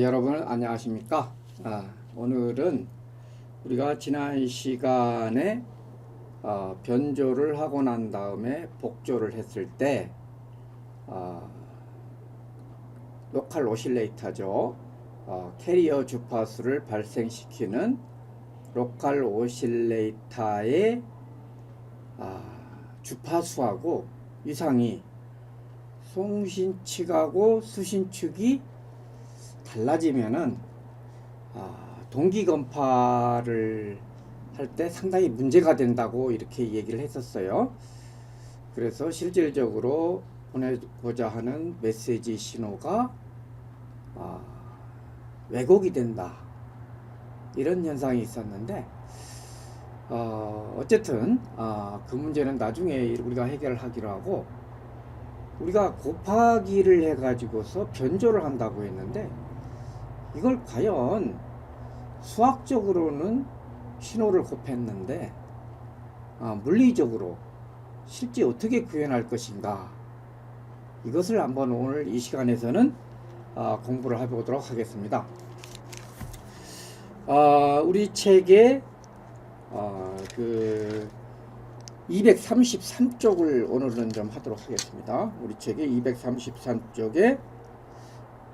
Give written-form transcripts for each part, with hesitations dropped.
여러분 안녕하십니까? 오늘은 우리가 지난 시간에 변조를 하고 난 다음에 복조를 했을 때 로컬 오실레이터죠. 캐리어 주파수를 발생시키는 로컬 오실레이터의 주파수하고 위상이 송신축하고 수신축이 달라지면은 동기건파를 할 때 상당히 문제가 된다고 이렇게 얘기를 했었어요. 그래서 실질적으로 보내고자 하는 메시지 신호가 왜곡이 된다, 이런 현상이 있었는데 어쨌든 그 문제는 나중에 우리가 해결하기로 하고, 우리가 곱하기를 해 가지고서 변조를 한다고 했는데, 이걸 과연 수학적으로는 신호를 곱했는데 물리적으로 실제 어떻게 구현할 것인가, 이것을 한번 오늘 이 시간에서는 공부를 해보도록 하겠습니다. 우리 책에 그 233쪽을 오늘은 좀 하도록 하겠습니다. 우리 책의 233쪽에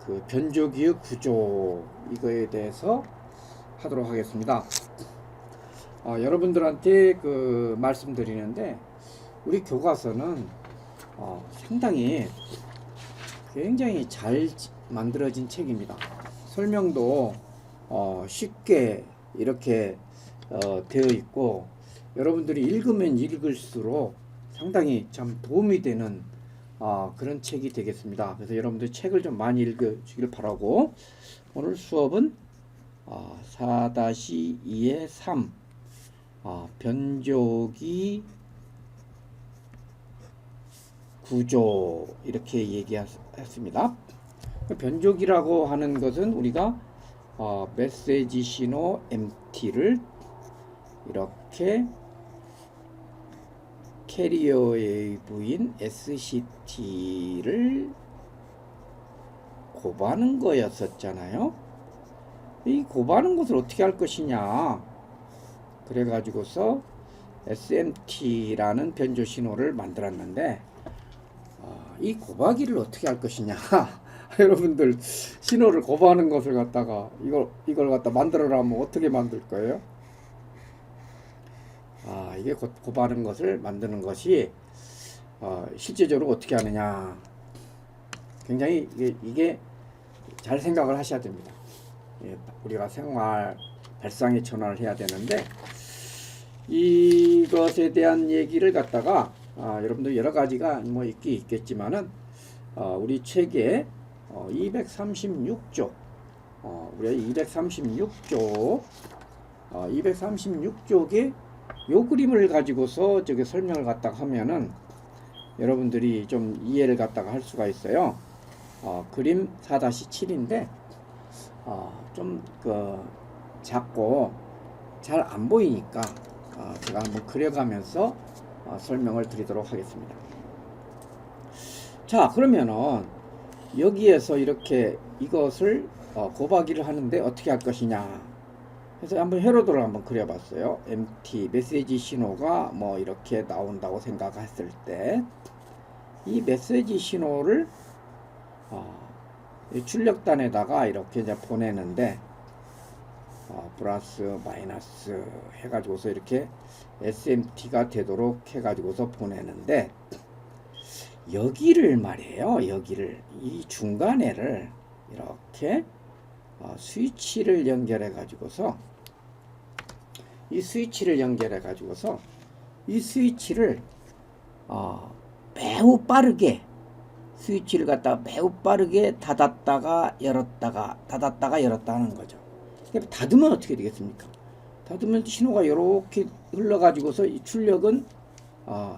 그 변조기의 구조, 이거에 대해서 하도록 하겠습니다. 여러분들한테 그 말씀드리는데, 우리 교과서는 상당히 굉장히 잘 만들어진 책입니다. 설명도 쉽게 이렇게 되어 있고, 여러분들이 읽으면 읽을수록 상당히 참 도움이 되는 그런 책이 되겠습니다. 그래서 여러분들 책을 좀 많이 읽어주길 바라고, 오늘 수업은 4-2의 3 변조기 구조, 이렇게 얘기했습니다. 변조기라고 하는 것은 우리가 메시지 신호 MT를 이렇게 캐리어 웨이브인 SCT를 곱하는 거였었잖아요. 이 곱하는 것을 어떻게 할 것이냐, 그래 가지고서 SMT라는 변조 신호를 만들었는데, 이 곱하기를 어떻게 할 것이냐 여러분들 신호를 곱하는 것을 갖다가 이걸 갖다 만들어라면 어떻게 만들 거예요? 이게 곱하는 것을 만드는 것이 실제적으로 어떻게 하느냐, 굉장히 이게 잘 생각을 하셔야 됩니다. 우리가 생활 발상의 전환을 해야 되는데, 이것에 대한 얘기를 갖다가 여러분들 여러 가지가 뭐 있겠지만은 우리 책에 236쪽 우리가 236쪽에 요 그림을 가지고서 저기 설명을 갖다가 하면은 여러분들이 좀 이해를 갖다가 할 수가 있어요. 그림 4-7인데 좀 작고 잘 안 보이니까 제가 한번 그려가면서 설명을 드리도록 하겠습니다. 자, 그러면은 여기에서 이렇게 이것을 곱하기를 하는데 어떻게 할 것이냐. 그래서 한번 회로도를 한번 그려봤어요. MT 메시지 신호가 뭐 이렇게 나온다고 생각했을 때 이 메시지 신호를 이 출력단에다가 이렇게 이제 보내는데 플러스 마이너스 해가지고서 이렇게 SMT가 되도록 해가지고서 보내는데 여기를 말이에요. 여기를 이 중간에를 이렇게 스위치를 연결해 가지고서 이 스위치를 매우 빠르게 스위치를 갖다가 매우 빠르게 닫았다가 열었다가 하는 거죠. 닫으면 어떻게 되겠습니까? 닫으면 신호가 이렇게 흘러가지고서 이 출력은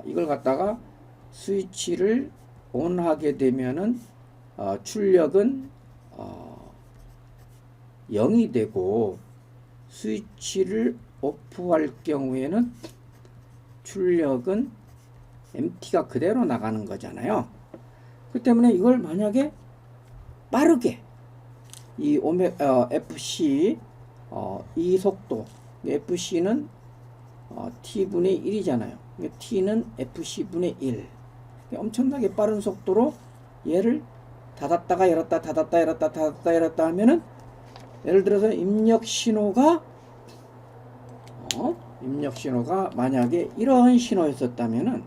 이걸 갖다가 스위치를 ON하게 되면은 출력은 0이 되고 스위치를 오프할 경우에는 출력은 MT가 그대로 나가는 거잖아요. 그 때문에 이걸 만약에 빠르게 이 FC 이 속도 FC는 T분의 1이잖아요. T는 FC분의 1. 엄청나게 빠른 속도로 얘를 닫았다가 열었다 하면은 예를 들어서 입력 신호가 만약에 이런 신호였었다면은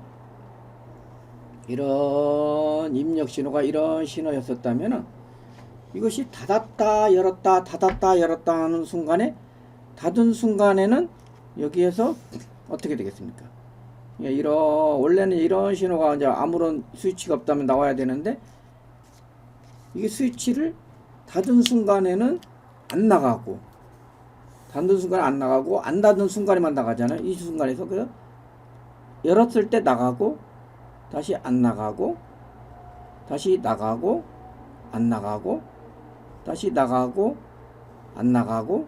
이것이 닫았다 열었다 하는 순간에 닫은 순간에는 여기에서 어떻게 되겠습니까? 원래는 이런 신호가 이제 아무런 스위치가 없다면 나와야 되는데 이게 스위치를 닫은 순간에는 안 나가고 안 닫은 순간에만 나가잖아요. 이 순간에서 그 열었을 때 나가고 다시 안 나가고 다시 나가고 안 나가고 다시 나가고 안 나가고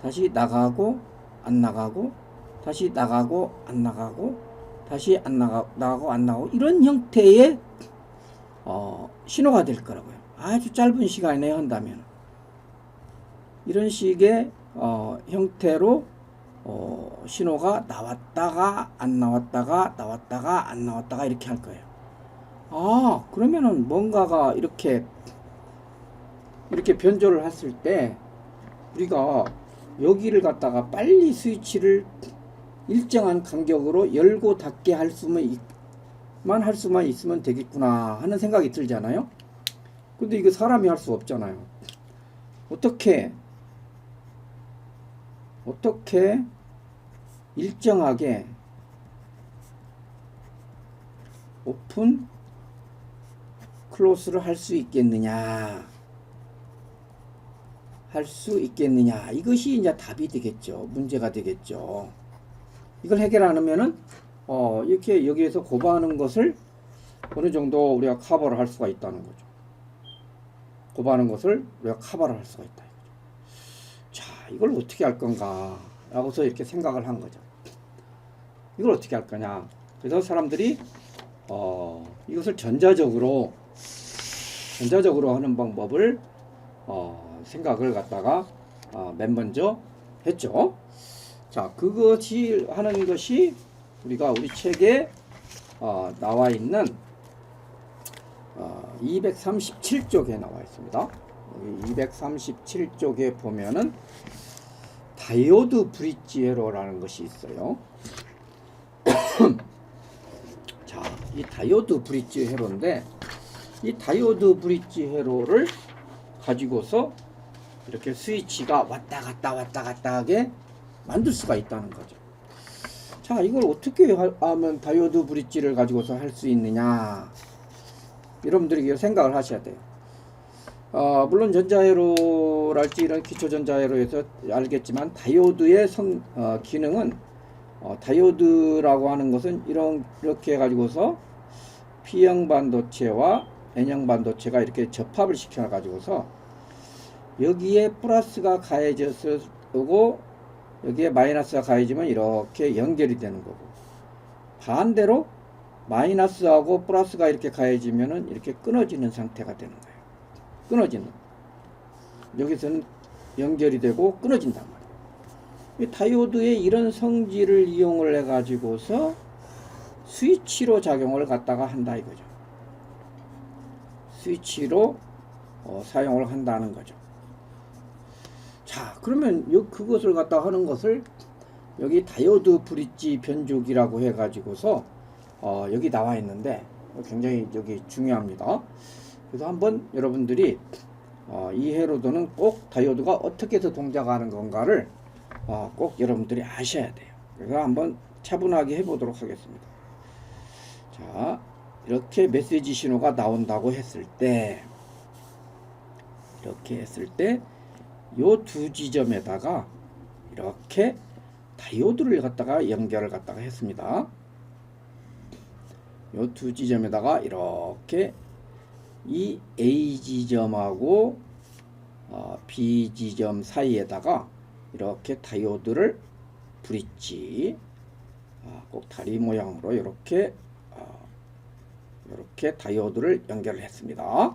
다시 나가고 안 나가고 다시 나가고 안 나가고 다시 나가고 안 나가고 이런 형태의 신호가 될 거라고요. 아주 짧은 시간에 한다면 이런 식의 형태로 신호가 나왔다가 안 나왔다가 나왔다가 안 나왔다가 이렇게 할 거예요. 그러면은 뭔가가 이렇게 변조를 했을 때 우리가 여기를 갖다가 빨리 스위치를 일정한 간격으로 열고 닫게 할 수만 있으면 되겠구나 하는 생각이 들잖아요. 근데 이거 사람이 할 수 없잖아요. 어떻게 일정하게 오픈 클로스를 할 수 있겠느냐 이것이 이제 답이 되겠죠. 문제가 되겠죠. 이걸 해결 안 하면은 이렇게 여기에서 곱하는 것을 어느 정도 우리가 커버를 할 수가 있다는 거죠. 곱하는 것을 우리가 커버를 할 수가 있다. 자, 이걸 어떻게 할 건가 라고서 이렇게 생각을 한 거죠. 이걸 어떻게 할 거냐. 그래서 사람들이 이것을 전자적으로 하는 방법을 생각을 갖다가 맨 먼저 했죠. 자, 그것이 하는 것이 우리 책에 나와 있는 237쪽에 나와 있습니다. 237쪽에 보면은 다이오드 브릿지 회로라는 것이 있어요. 자, 이 다이오드 브릿지 회로인데 이 다이오드 브릿지 회로를 가지고서 이렇게 스위치가 왔다 갔다 하게 만들 수가 있다는 거죠. 자, 이걸 어떻게 하면 다이오드 브릿지를 가지고서 할 수 있느냐, 여러분들이 생각을 하셔야 돼요. 물론 전자회로랄지 이런 기초전자회로에서 알겠지만 다이오드의 기능은 다이오드라고 하는 것은 이렇게 해가지고서 P형 반도체와 N형 반도체가 이렇게 접합을 시켜 가지고서 여기에 플러스가 가해져서 오고 여기에 마이너스가 가해지면 이렇게 연결이 되는 거고, 반대로 마이너스하고 플러스가 이렇게 가해지면은 이렇게 끊어지는 상태가 되는 거예요. 끊어지는. 여기서는 연결이 되고 끊어진단 말이에요. 이 다이오드의 이런 성질을 이용을 해 가지고서 스위치로 작용을 갖다가 한다 이거죠. 스위치로 사용을 한다는 거죠. 자, 그러면 그것을 갖다 하는 것을 여기 다이오드 브릿지 변조기라고 해 가지고서 여기 나와 있는데 굉장히 여기 중요합니다. 그래서 한번 여러분들이 이 회로도는 꼭 다이오드가 어떻게 해서 동작하는 건가를 꼭 여러분들이 아셔야 돼요. 그래서 한번 차분하게 해보도록 하겠습니다. 자, 이렇게 메시지 신호가 나온다고 했을 때, 이렇게 했을 때 요 두 지점에다가 이렇게 다이오드를 갖다가 연결을 갖다가 했습니다. 요 두 지점에다가 이렇게 이 A 지점하고 B 지점 사이에다가 이렇게 다이오드를 브릿지 꼭 다리 모양으로 이렇게 다이오드를 연결을 했습니다.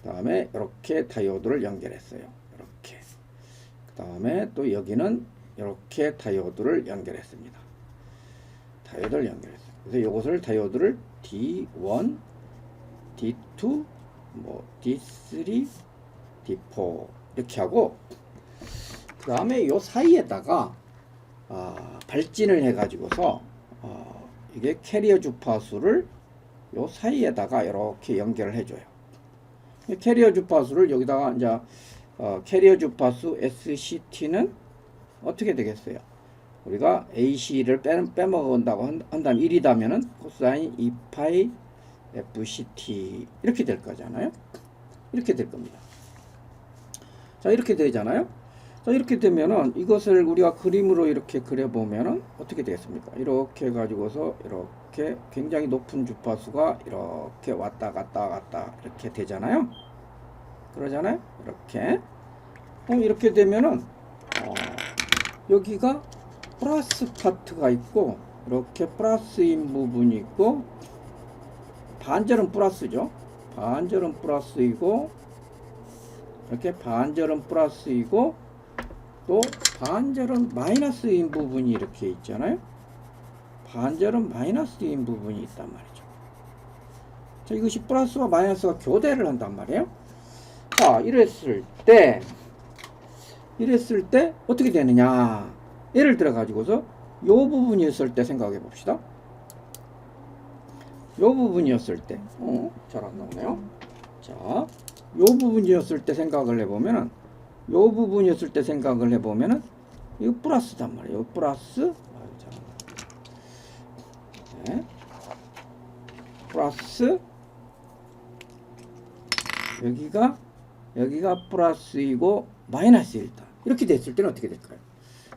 그 다음에 이렇게 다이오드를 연결했어요. 이렇게. 그 다음에 또 여기는 이렇게 다이오드를 연결했습니다. 다이오드를 연결했어요. 그래서 이것을 다이오드를 D1, D2, D3, D4 이렇게 하고, 그 다음에 이 사이에다가 발진을 해 가지고서 이게 캐리어 주파수를 요 사이에다가 이렇게 연결을 해줘요. 캐리어 주파수를 여기다가 이제 캐리어 주파수 SCT는 어떻게 되겠어요? 우리가 AC를 빼먹은다고 한다면 1이다면은 코사인 2파이 FCT 이렇게 될 거잖아요. 이렇게 될 겁니다. 자, 이렇게 되잖아요. 자, 이렇게 되면은 이것을 우리가 그림으로 이렇게 그려보면은 어떻게 되겠습니까? 이렇게 해가지고서 이렇게 굉장히 높은 주파수가 이렇게 왔다 갔다 이렇게 되잖아요. 그러잖아요. 이렇게. 이렇게 되면은 여기가 플러스 파트가 있고 이렇게 플러스인 부분이 있고, 반절은 플러스죠. 반절은 플러스이고, 이렇게 반절은 플러스이고, 또 반절은 마이너스인 부분이 이렇게 있잖아요. 반절은 마이너스인 부분이 있단 말이죠. 자, 이것이 플러스와 마이너스가 교대를 한단 말이에요. 자, 이랬을 때 어떻게 되느냐? 예를 들어 가지고서 요 부분이었을 때 생각해 봅시다. 요 부분이었을 때, 잘 안 나오네요. 자, 요 부분이었을 때 생각을 해보면은, 이거 플러스단 말이에요. 플러스, 네. 플러스, 여기가 플러스이고 마이너스일다. 이렇게 됐을 때는 어떻게 될까요?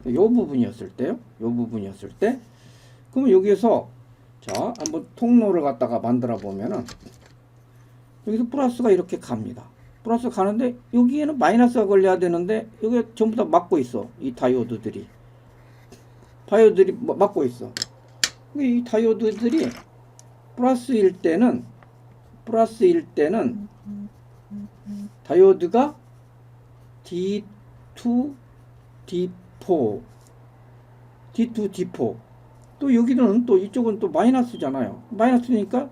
요 부분이었을 때요. 그러면 여기에서 자, 한번 통로를 갖다가 만들어 보면은 여기서 플러스가 이렇게 갑니다. 플러스 가는데 여기에는 마이너스가 걸려야 되는데 여기 전부 다 막고 있어. 이 다이오드들이 막고 있어. 이 다이오드들이 플러스일 때는 다이오드가 D2, D4 또 여기는 또 이쪽은 또 마이너스잖아요. 마이너스니까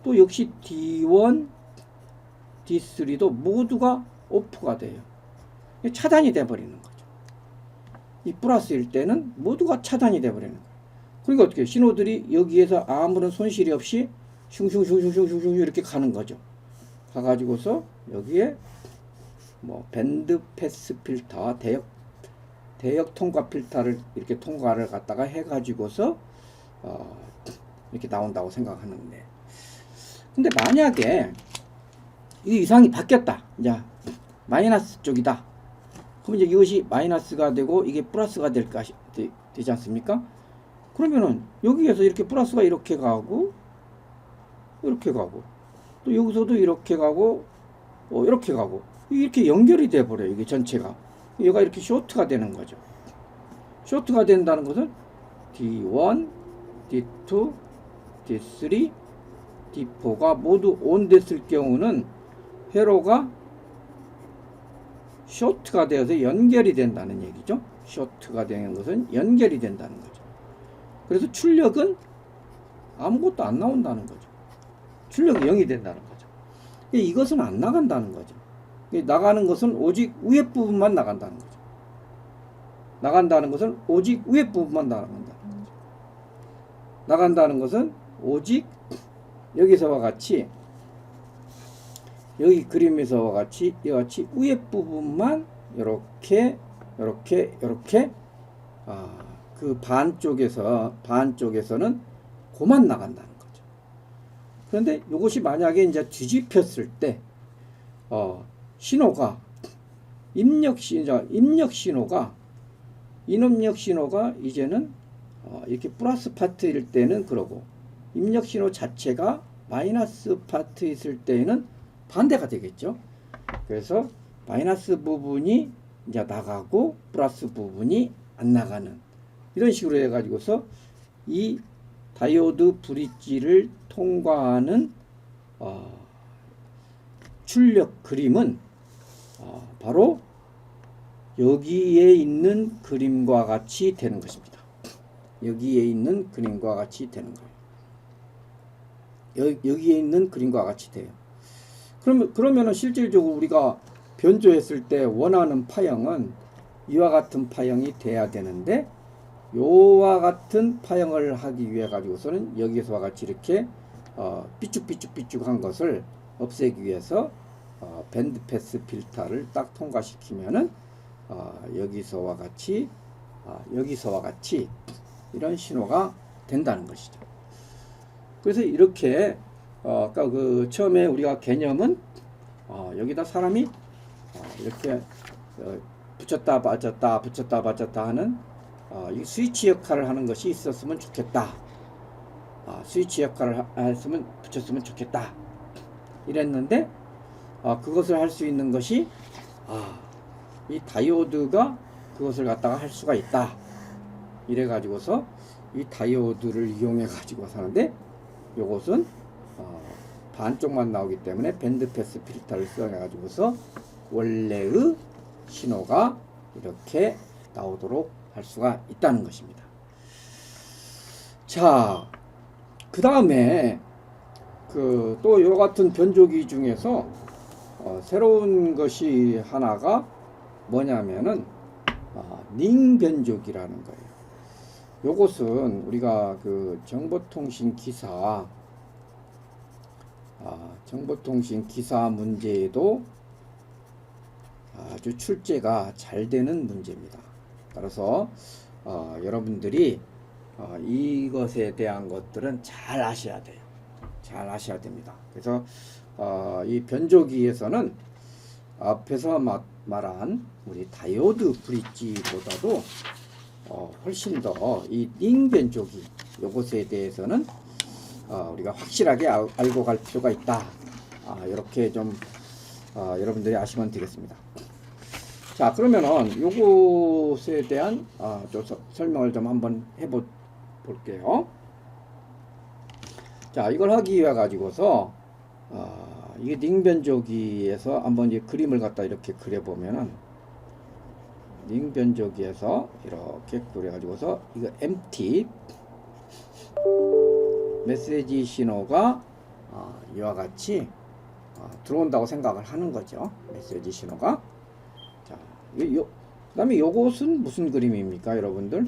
또 역시 D1, D3도 모두가 오프가 돼요. 차단이 돼 버리는 거죠. 이 플러스일 때는 모두가 차단이 돼 버리는 거예요. 그러니까 어떻게 신호들이 여기에서 아무런 손실이 없이 슝슝슝슝슝슝 이렇게 가는 거죠. 가가지고서 여기에 밴드 패스 필터, 대역 통과 필터를 이렇게 통과를 갖다가 해가지고서 이렇게 나온다고 생각하는데, 근데 만약에 이 이상이 바뀌었다, 이제 마이너스 쪽이다. 그럼 이제 이것이 마이너스가 되고 이게 플러스가 되지 않습니까? 그러면은 여기에서 이렇게 플러스가 이렇게 가고 또 여기서도 이렇게 가고 이렇게 가고 이렇게 연결이 돼 버려요. 이게 전체가 얘가 이렇게 쇼트가 되는 거죠. 쇼트가 된다는 것은 D1, D2, D3, D4가 모두 ON 됐을 경우는 회로가 쇼트가 되어서 연결이 된다는 얘기죠. 쇼트가 되는 것은 연결이 된다는 거죠. 그래서 출력은 아무것도 안 나온다는 거죠. 출력이 0이 된다는 거죠. 이것은 안 나간다는 거죠. 나가는 것은 오직 위에 부분만 나간다는 거죠. 나간다는 것은 오직 위에 부분만 나간다는 거죠. 나간다는 것은 오직 여기서와 같이, 여기 그림에서와 같이 이같이 위에 부분만 이렇게 그 반쪽에서는 고만 나간다는 거죠. 그런데 이것이 만약에 이제 뒤집혔을 때 신호가 입력 신호가 이제는 이렇게 플러스 파트일 때는 그러고, 입력 신호 자체가 마이너스 파트 있을 때에는 반대가 되겠죠. 그래서 마이너스 부분이 이제 나가고 플러스 부분이 안 나가는, 이런 식으로 해가지고서 이 다이오드 브릿지를 통과하는 출력 그림은 바로 여기에 있는 그림과 같이 되는 것입니다. 여기에 있는 그림과 같이 되는 거예요. 여기에 있는 그림과 같이 돼요. 그러면은 실질적으로 우리가 변조했을 때 원하는 파형은 이와 같은 파형이 돼야 되는데, 요와 같은 파형을 하기 위해 가지고서는 여기서와 같이 이렇게 삐쭉삐쭉한 것을 없애기 위해서 밴드 패스 필터를 딱 통과시키면은 여기서와 같이 이런 신호가 된다는 것이죠. 그래서 이렇게 아까 그 처음에 우리가 개념은 여기다 사람이 이렇게 붙였다 받쳤다 하는 이 스위치 역할을 하는 것이 있었으면 좋겠다. 스위치 역할을 했으면 붙였으면 좋겠다. 이랬는데 그것을 할 수 있는 것이 이 다이오드가 그것을 갖다가 할 수가 있다. 이래 가지고서 이 다이오드를 이용해 가지고 사는데, 요것은 반쪽만 나오기 때문에 밴드 패스 필터를 써 가지고서 원래의 신호가 이렇게 나오도록 할 수가 있다는 것입니다. 자, 그 다음에 또 요 같은 변조기 중에서 새로운 것이 하나가 뭐냐면은 링 변조기라는 거예요. 요것은 우리가 그 정보통신 기사 문제에도 아주 출제가 잘 되는 문제입니다. 따라서 여러분들이 이것에 대한 것들은 잘 아셔야 돼요. 잘 아셔야 됩니다. 그래서 이 변조기에서는 앞에서 말한 우리 다이오드 브릿지보다도 훨씬 더 이 링 변조기 요것에 대해서는 우리가 확실하게 알고 갈 필요가 있다. 이렇게 좀 여러분들이 아시면 되겠습니다. 자, 그러면은 요것에 대한 좀 설명을 좀 한번 해볼게요. 자, 이걸 하기 위해 가지고서 이게 링 변조기에서 한번 이제 그림을 갖다 이렇게 그려보면은, 링 변조기에서 이렇게 그려가지고서 이거 empty 메시지 신호가 이와 같이 들어온다고 생각을 하는 거죠. 메시지 신호가. 자, 그다음에 요것은 무슨 그림입니까, 여러분들?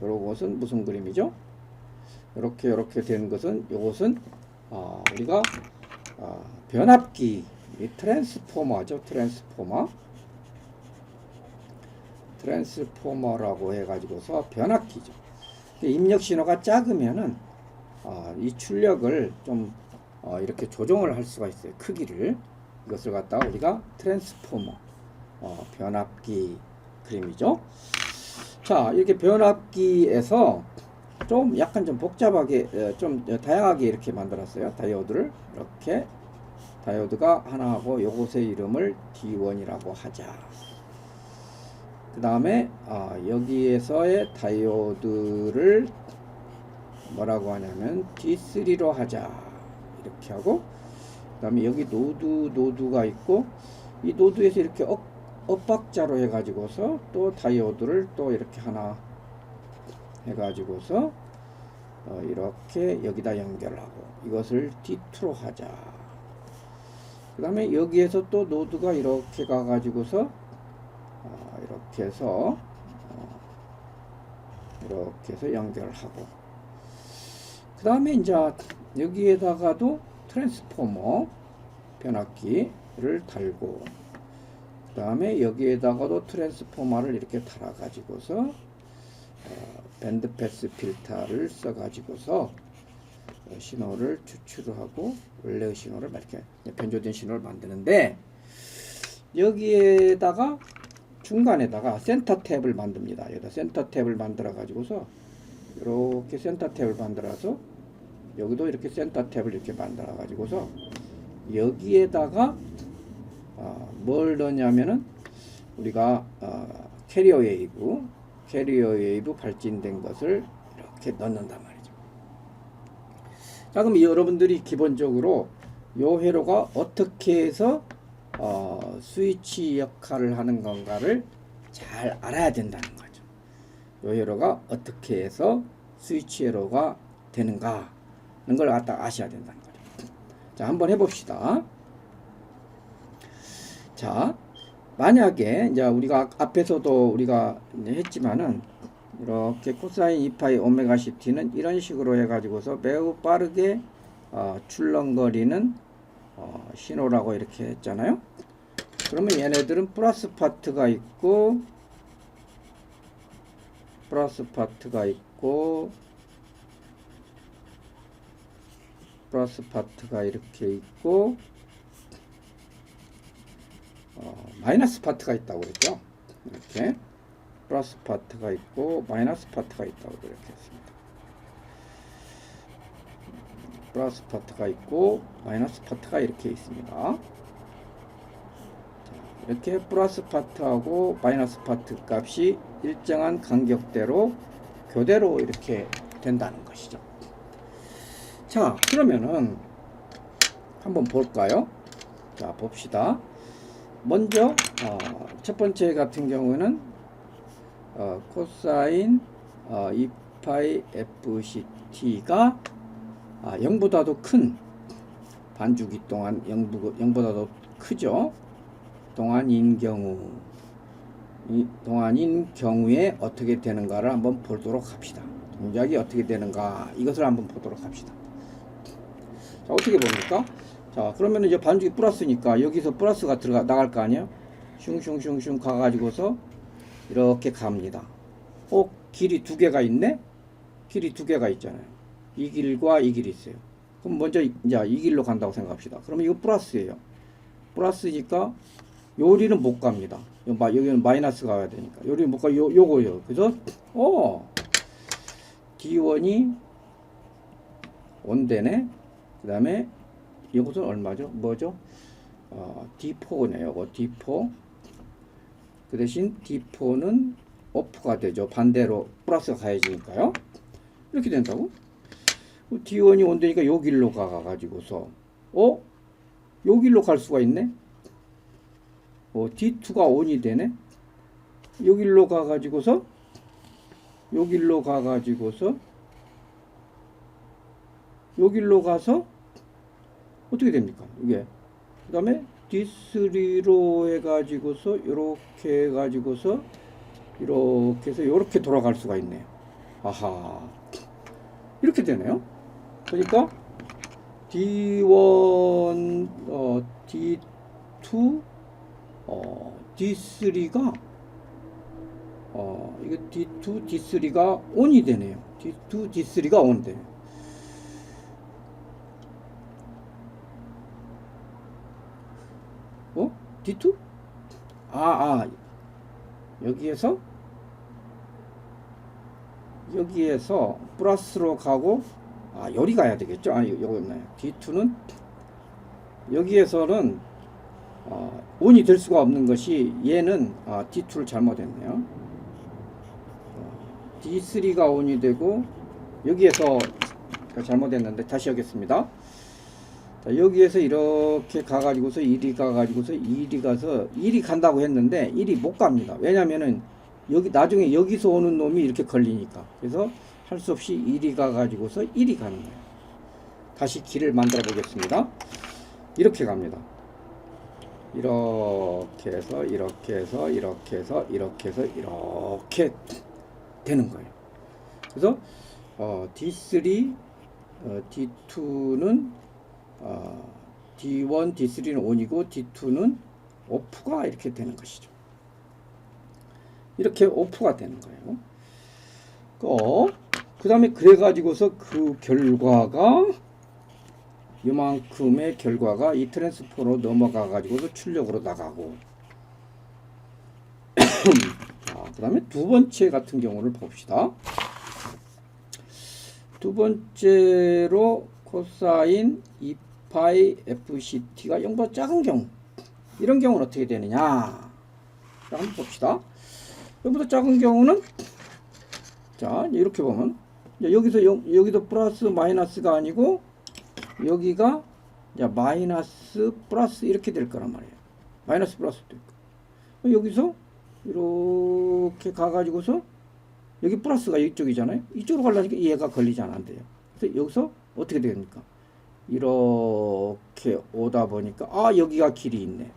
요것은 무슨 그림이죠? 이렇게 되는 것은, 요것은 우리가 변압기, 트랜스포머죠. 트랜스포머라고 해가지고서 변압기죠. 입력 신호가 작으면은 이 출력을 좀 이렇게 조정을 할 수가 있어요. 크기를. 이것을 갖다가 우리가 트랜스포머, 변압기 그림이죠. 자, 이렇게 변압기에서 좀 약간 좀 복잡하게, 좀 다양하게 이렇게 만들었어요. 다이오드를 이렇게, 다이오드가 하나 하고 요것의 이름을 D1이라고 하자. 그 다음에 여기에서의 다이오드를 뭐라고 하냐면 D3로 하자 이렇게 하고, 그 다음에 여기 노드가 있고, 이 노드에서 이렇게 엇박자로 해가지고서 또 다이오드를 또 이렇게 하나 해가지고서 이렇게 여기다 연결하고 이것을 D2로 하자. 그 다음에 여기에서 또 노드가 이렇게 가가지고서 이렇게 해서 연결하고, 그 다음에 이제 여기에다가도 트랜스포머 변압기를 달고, 그 다음에 여기에다가도 트랜스포머를 이렇게 달아가지고서 밴드 패스 필터를 써가지고서 신호를 추출을 하고 원래의 신호를 이렇게 변조된 신호를 만드는데, 여기에다가 중간에다가 센터 탭을 만듭니다. 여기다 센터 탭을 만들어 가지고서 이렇게 센터 탭을 만들어서 여기도 이렇게 센터 탭을 이렇게 만들어 가지고서 여기에다가 뭘 넣냐면은 우리가 캐리어 웨이브 발진된 것을 이렇게 넣는단 말이죠. 자, 그럼 여러분들이 기본적으로 요 회로가 어떻게 해서 스위치 역할을 하는 건가를 잘 알아야 된다는 거죠. 요 회로가 어떻게 해서 스위치 회로가 되는가 하는 걸 갖다 아셔야 된다는 거죠. 자, 한번 해봅시다. 자, 만약에 이제 우리가 앞에서도 우리가 했지만은 이렇게 코사인 2파이 오메가 CT는 이런 식으로 해가지고서 매우 빠르게 출렁거리는 신호라고 이렇게 했잖아요. 그러면 얘네들은 플러스 파트가 있고 플러스 파트가 이렇게 있고 마이너스 파트가 있다고 그랬죠. 이렇게 플러스 파트가 있고 마이너스 파트가 있다고 이렇게 했습니다. 플러스 파트가 있고 마이너스 파트가 이렇게 있습니다. 자, 이렇게 플러스 파트하고 마이너스 파트 값이 일정한 간격대로 교대로 이렇게 된다는 것이죠. 자, 그러면은 한번 볼까요? 자, 봅시다. 먼저 첫 번째 같은 경우는 코사인 2파이 FCT가 0보다도 큰 반주기 동안 0보다도 크죠. 동안인 경우에 어떻게 되는가를 한번 보도록 합시다. 동작이 어떻게 되는가 이것을 한번 보도록 합시다. 자, 어떻게 봅니까? 자, 그러면 이제 반죽이 플러스니까 여기서 플러스가 나갈 거 아니에요? 슝슝슝슝 가가지고서 이렇게 갑니다. 길이 두 개가 있네? 길이 두 개가 있잖아요. 이 길과 이 길이 있어요. 그럼 먼저 이제 이 길로 간다고 생각합시다. 그러면 이거 플러스예요. 플러스니까 요리는 못 갑니다. 여기는 마이너스 가야 되니까. 요리는 못 가, 요거요. 그래서, D1이 온되네. 그 다음에, 이것은 얼마죠? 뭐죠? D4네요. 요거 D4. 그 대신 D4는 오프가 되죠. 반대로 플러스가 가야지니까요. 이렇게 된다고? D1이 온되니까 요 길로 가가지고서, 요 길로 갈 수가 있네? D2가 온이 되네? 요 길로 가가지고서, 요 길로 가서, 어떻게 됩니까? 이게. 그 다음에 D3로 해가지고서, 요렇게 해가지고서, 이렇게 해서, 요렇게 돌아갈 수가 있네요. 아하. 이렇게 되네요. 그러니까, D1, D2, D3가, 이거 D2, D3가 ON이 되네요. D2, D3가 ON 되네요. D2? 여기에서 플러스로 가고, 요리 가야 되겠죠? 요거였나요? D2는, 여기에서는, 온이 될 수가 없는 것이 얘는 D2를 잘못했네요. D3가 온이 되고 여기에서 잘못했는데 다시 하겠습니다. 자, 여기에서 이렇게 가가지고서 1이 가가지고서 1이 가서 1이 간다고 했는데 1이 못 갑니다. 왜냐면은 여기 나중에 여기서 오는 놈이 이렇게 걸리니까. 그래서 할 수 없이 1이 가가지고서 1이 가는 거예요. 다시 길을 만들어 보겠습니다. 이렇게 갑니다. 이렇게 해서 이렇게 해서 이렇게 해서 이렇게 해서 이렇게 되는 거예요. 그래서 D3, D2는 D1, D3는 ON이고 D2는 OFF가 이렇게 되는 것이죠. 이렇게 OFF가 되는 거예요. 그 다음에 그래가지고서 그 결과가 이만큼의 결과가 이 트랜스포로 넘어가 가지고서 출력으로 나가고 그 다음에 두 번째 같은 경우를 봅시다. 두 번째로 코사인 2파이 FCT가 0보다 작은 경우, 이런 경우는 어떻게 되느냐 한번 봅시다. 0보다 작은 경우는 자 이렇게 보면 여기도 플러스 마이너스가 아니고 여기가 마이너스 플러스 이렇게 될 거란 말이에요. 마이너스 플러스 될 거. 여기서 이렇게 가가지고서 여기 플러스가 이쪽이잖아요. 이쪽으로 가려니까 얘가 걸리지 안 돼요. 그래서 여기서 어떻게 됩니까? 이렇게 오다 보니까 여기가 길이 있네.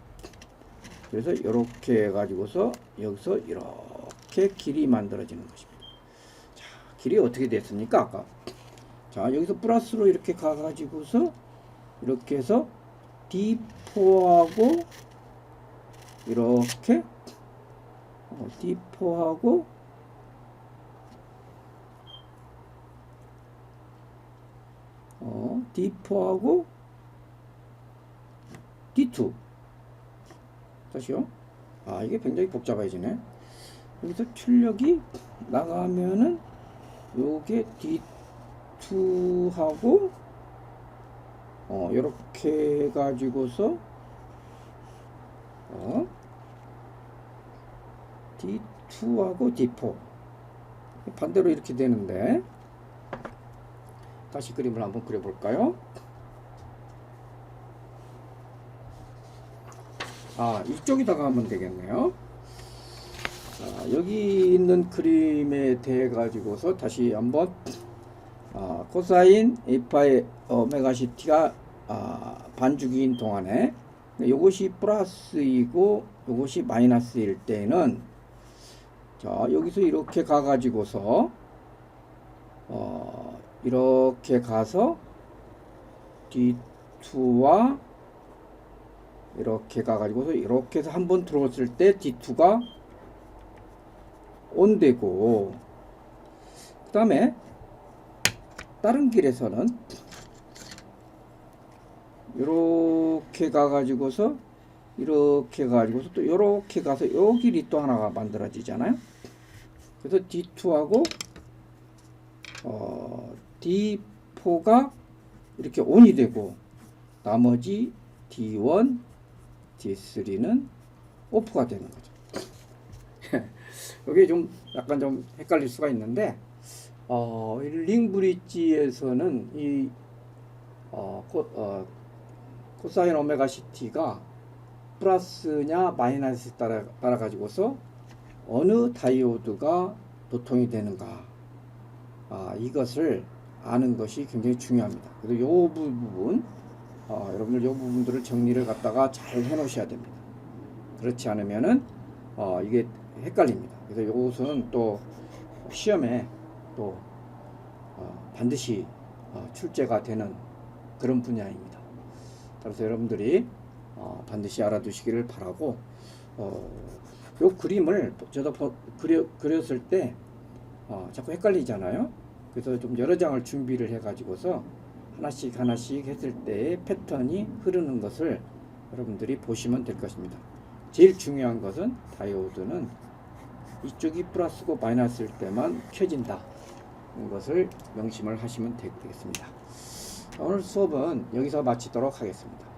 그래서 이렇게 해가지고서 여기서 이렇게 길이 만들어지는 것입니다. 자, 길이 어떻게 됐습니까? 아까 자 여기서 플러스로 이렇게 가가지고서 이렇게 해서 D4하고 이렇게 D4하고 D4하고 D2 다시요. 이게 굉장히 복잡해지네. 여기서 출력이 나가면은 요게 D2하고 요렇게 해가지고서 D2하고 D4 반대로 이렇게 되는데 다시 그림을 한번 그려볼까요? 이쪽에다가 하면 되겠네요. 자, 여기 있는 그림에 대해 가지고서 다시 한번 코사인 2파이 오메가 CT가 반주기인 동안에 요것이 플러스이고 요것이 마이너스일 때는 자 여기서 이렇게 가 가지고서 이렇게 가서 D2와 이렇게 가가지고서 이렇게 해서 한번 들어왔을 때 D2가 온되고 그 다음에 다른 길에서는 이렇게 가가지고서 이렇게 가지고서 또 이렇게 가서 요 길이 또 하나가 만들어지잖아요. 그래서 D2하고 D4가 이렇게 온이 되고 나머지 D1, D3는 오프가 되는 거죠. 여기 좀 약간 좀 헷갈릴 수가 있는데 링 브릿지에서는 이 코사인 오메가 CT가 플러스냐 마이너스 따라 가지고서 어느 다이오드가 도통이 되는가 이것을 아는 것이 굉장히 중요합니다. 그래서 요 부분 여러분들 요 부분들을 정리를 갖다가 잘 해 놓으셔야 됩니다. 그렇지 않으면은 이게 헷갈립니다. 그래서 요것은 또 시험에 또 반드시 출제가 되는 그런 분야입니다. 그래서 여러분들이 반드시 알아두시기를 바라고 요 그림을 저도 그렸을 때 자꾸 헷갈리잖아요. 그래서 좀 여러 장을 준비를 해 가지고서 하나씩 했을 때 패턴이 흐르는 것을 여러분들이 보시면 될 것입니다. 제일 중요한 것은 다이오드는 이쪽이 플러스고 마이너스일 때만 켜진다. 이것을 명심을 하시면 되겠습니다. 오늘 수업은 여기서 마치도록 하겠습니다.